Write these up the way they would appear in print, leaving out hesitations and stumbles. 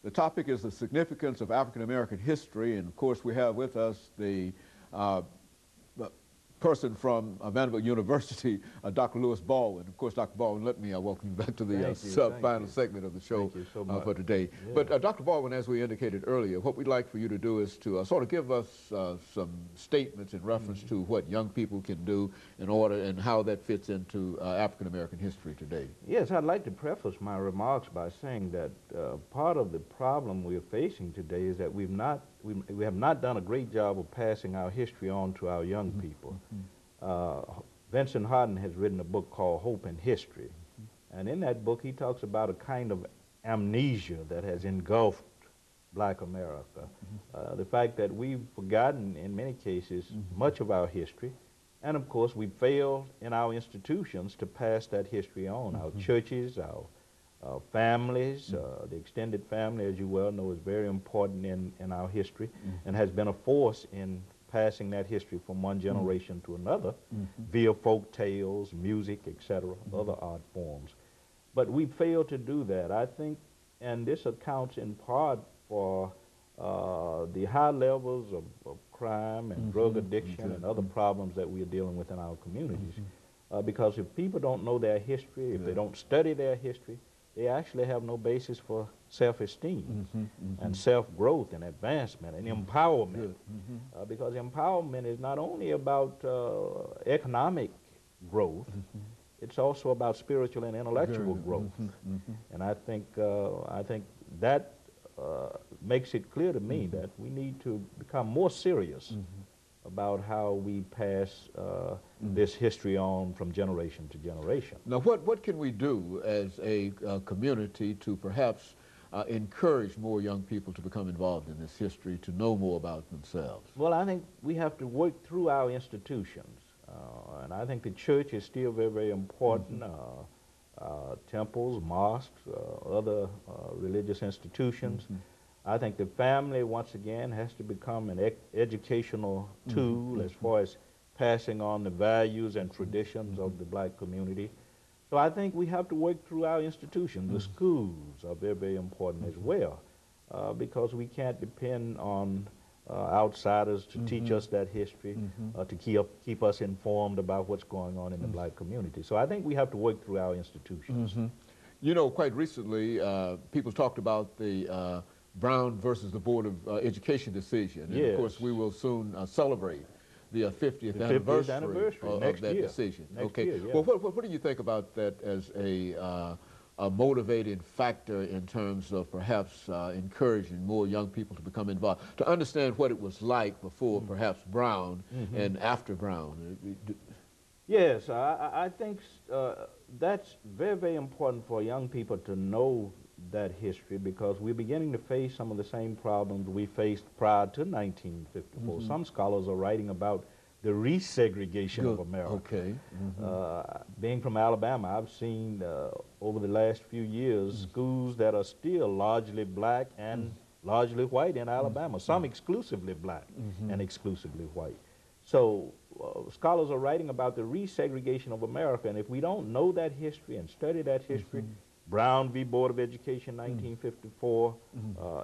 The topic is the significance of African American history, and of course we have with us the person from Vanderbilt University, Dr. LBaldwin. Of course, Dr. Baldwin, let me welcome you back to the final segment of the show for today. Yeah. But Dr. Baldwin, as we indicated earlier, what we'd like for you to do is to sort of give us some statements in reference to what young people can do in order and how that fits into African American history today. Yes, I'd like to preface my remarks by saying that part of the problem we're facing today is that we have not done a great job of passing our history on to our young people. Vincent Hardin has written a book called Hope and History, and in that book he talks about a kind of amnesia that has engulfed Black America. The fact that we've forgotten in many cases much of our history, and of course we failed in our institutions to pass that history on. Our churches, our families, the extended family, as you well know, is very important in our history and has been a force in passing that history from one generation to another via folk tales, music, etc., other art forms. But we failed to do that, I think, and this accounts in part for the high levels of crime and drug addiction and other problems that we are dealing with in our communities. Because if people don't know their history, if they don't study their history, they actually have no basis for self-esteem and self-growth and advancement and empowerment. Because empowerment is not only about economic growth, it's also about spiritual and intellectual growth. And I think that makes it clear to me that we need to become more serious about how we pass this history on from generation to generation. Now, what can we do as a community to perhaps encourage more young people to become involved in this history, to know more about themselves? Well, I think we have to work through our institutions, and I think the church is still very, very important. Temples, mosques, other religious institutions. I think the family, once again, has to become an educational tool as far as passing on the values and traditions of the Black community. So I think we have to work through our institutions. The schools are very, very important as well, because we can't depend on outsiders to teach us that history, to keep us informed about what's going on in the Black community. So I think we have to work through our institutions. You know, quite recently, people talked about the Brown versus the Board of Education decision. And of course, we will soon celebrate the 50th anniversary of that decision. Well, what do you think about that as a motivating factor in terms of perhaps encouraging more young people to become involved, to understand what it was like before perhaps Brown and after Brown? Yes, I think that's very, very important for young people to know that history, because we're beginning to face some of the same problems we faced prior to 1954. Some scholars are writing about the resegregation of America. Being from Alabama, I've seen over the last few years schools that are still largely Black and largely white in Alabama, some exclusively Black and exclusively white. So scholars are writing about the resegregation of America, and if we don't know that history and study that history, Brown v. Board of Education, 1954,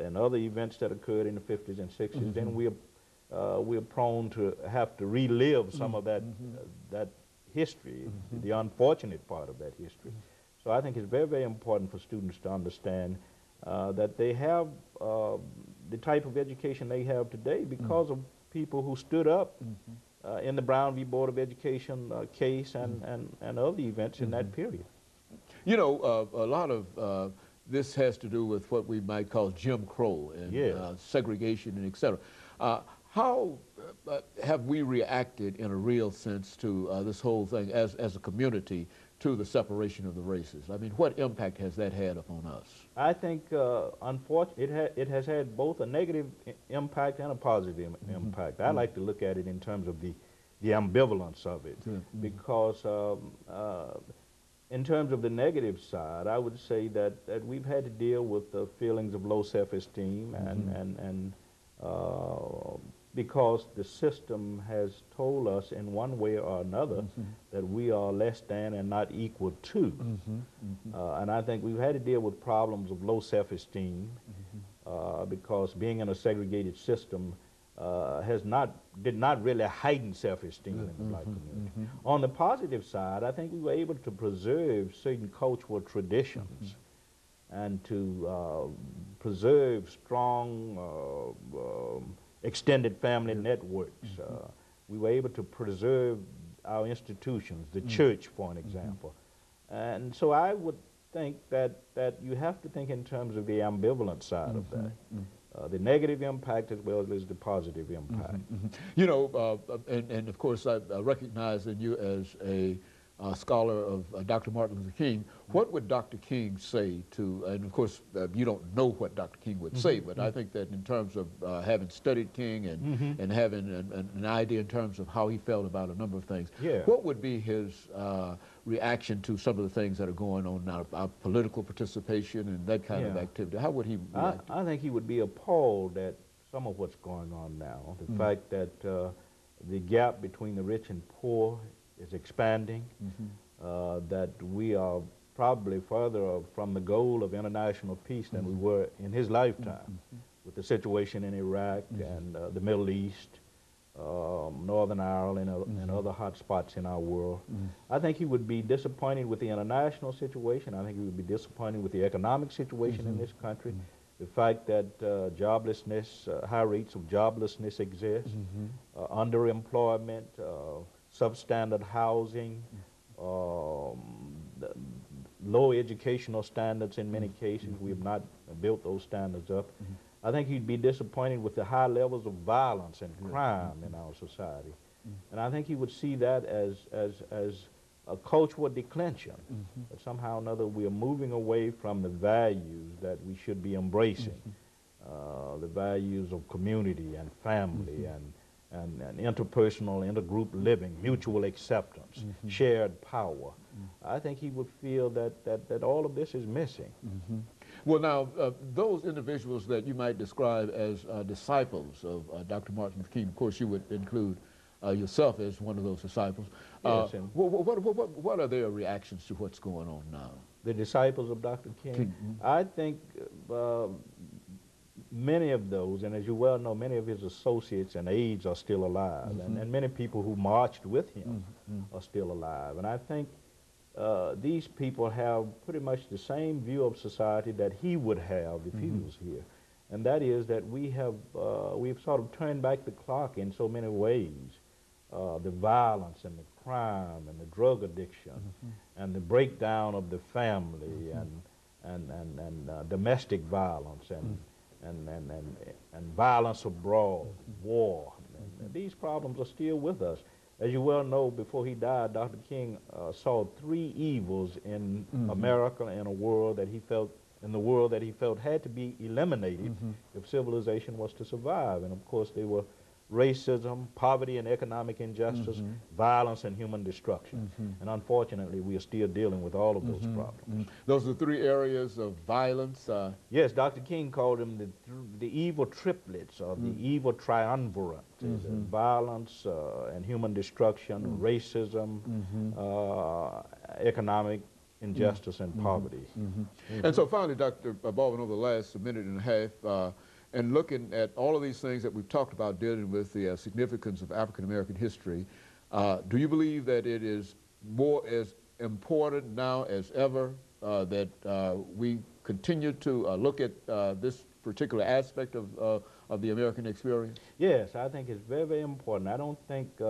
and other events that occurred in the 50s and 60s, then we're prone to have to relive some of that history, the unfortunate part of that history. So I think it's very, very important for students to understand that they have the type of education they have today because of people who stood up in the Brown v. Board of Education case and other events in that period. You know, a lot of this has to do with what we might call Jim Crow and segregation and et cetera. How have we reacted in a real sense to this whole thing as a community to the separation of the races? I mean, what impact has that had upon us? I think, unfortunately, it has had both a negative impact and a positive impact. I like to look at it in terms of the ambivalence of it, because in terms of the negative side, I would say that we've had to deal with the feelings of low self-esteem and because the system has told us in one way or another that we are less than and not equal to. And I think we've had to deal with problems of low self-esteem because being in a segregated system did not really heighten self-esteem in the black community. On the positive side, I think we were able to preserve certain cultural traditions and to preserve strong extended family networks. We were able to preserve our institutions, the church, for an example. And so I would think that you have to think in terms of the ambivalent side of that. The negative impact as well as the positive impact. You know, and of course I recognize in you as a scholar of Dr. Martin Luther King. What would Dr. King say to, and of course you don't know what Dr. King would say, but I think that in terms of having studied King and having an idea in terms of how he felt about a number of things, what would be his reaction to some of the things that are going on now, our political participation and that kind of activity? How would he react? I think he would be appalled at some of what's going on now. The fact that the gap between the rich and poor is expanding, that we are probably further from the goal of international peace than we were in his lifetime, with the situation in Iraq and the Middle East, Northern Ireland, and other hot spots in our world. I think he would be disappointed with the international situation. I think he would be disappointed with the economic situation in this country. The fact that joblessness, high rates of joblessness exist, underemployment, substandard housing, low educational standards in many cases. We have not built those standards up. I think he'd be disappointed with the high levels of violence and crime in our society. And I think he would see that as a cultural declension, that somehow or another we are moving away from the values that we should be embracing, the values of community and family and interpersonal, intergroup living, mutual acceptance, shared power. I think he would feel that all of this is missing. Well, now, those individuals that you might describe as disciples of Dr. Martin Luther King, of course you would include yourself as one of those disciples. Yes, what are their reactions to what's going on now? The disciples of Dr. King? I think many of those, and as you well know, many of his associates and aides are still alive, and many people who marched with him are still alive. And I think these people have pretty much the same view of society that he would have if he was here. And that is that we've sort of turned back the clock in so many ways. The violence and the crime and the drug addiction and the breakdown of the family and domestic violence and violence abroad, war. And these problems are still with us. As you well know, before he died, Dr. King saw three evils in America and a world that he felt, had to be eliminated if civilization was to survive. And of course, they were racism, poverty and economic injustice, violence and human destruction. And unfortunately, we are still dealing with all of those problems. Those are three areas of violence? Yes, Dr. King called them the evil triplets, or the evil triumvirate. Violence and human destruction, racism, economic injustice, and poverty. And so finally, Dr. Baldwin, over the last minute and a half, and looking at all of these things that we've talked about dealing with the significance of African American history, do you believe that it is more as important now as ever that we continue to look at this particular aspect of the American experience? Yes, I think it's very, very important. I don't think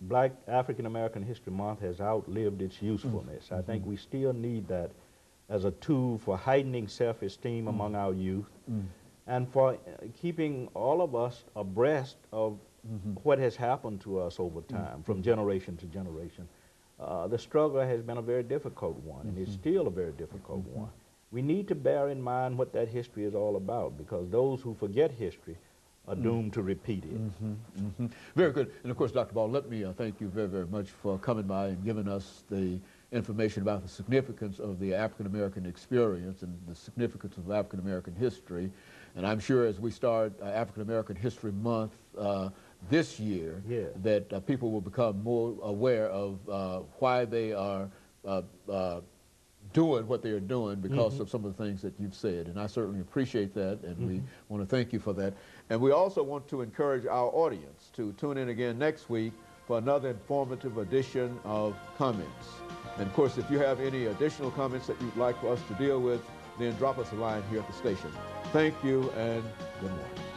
Black African American History Month has outlived its usefulness. I think we still need that as a tool for heightening self-esteem among our youth, and for keeping all of us abreast of what has happened to us over time, from generation to generation. The struggle has been a very difficult one, and it's still a very difficult one. We need to bear in mind what that history is all about, because those who forget history are doomed to repeat it. Very good. And of course, Dr. Baldwin, let me thank you very, very much for coming by and giving us the information about the significance of the African American experience and the significance of African American history. And I'm sure as we start African American History Month this year, that people will become more aware of why they are doing what they are doing because of some of the things that you've said. And I certainly appreciate that, and we want to thank you for that. And we also want to encourage our audience to tune in again next week for another informative edition of Comments. And of course, if you have any additional comments that you'd like for us to deal with, then drop us a line here at the station. Thank you and good morning.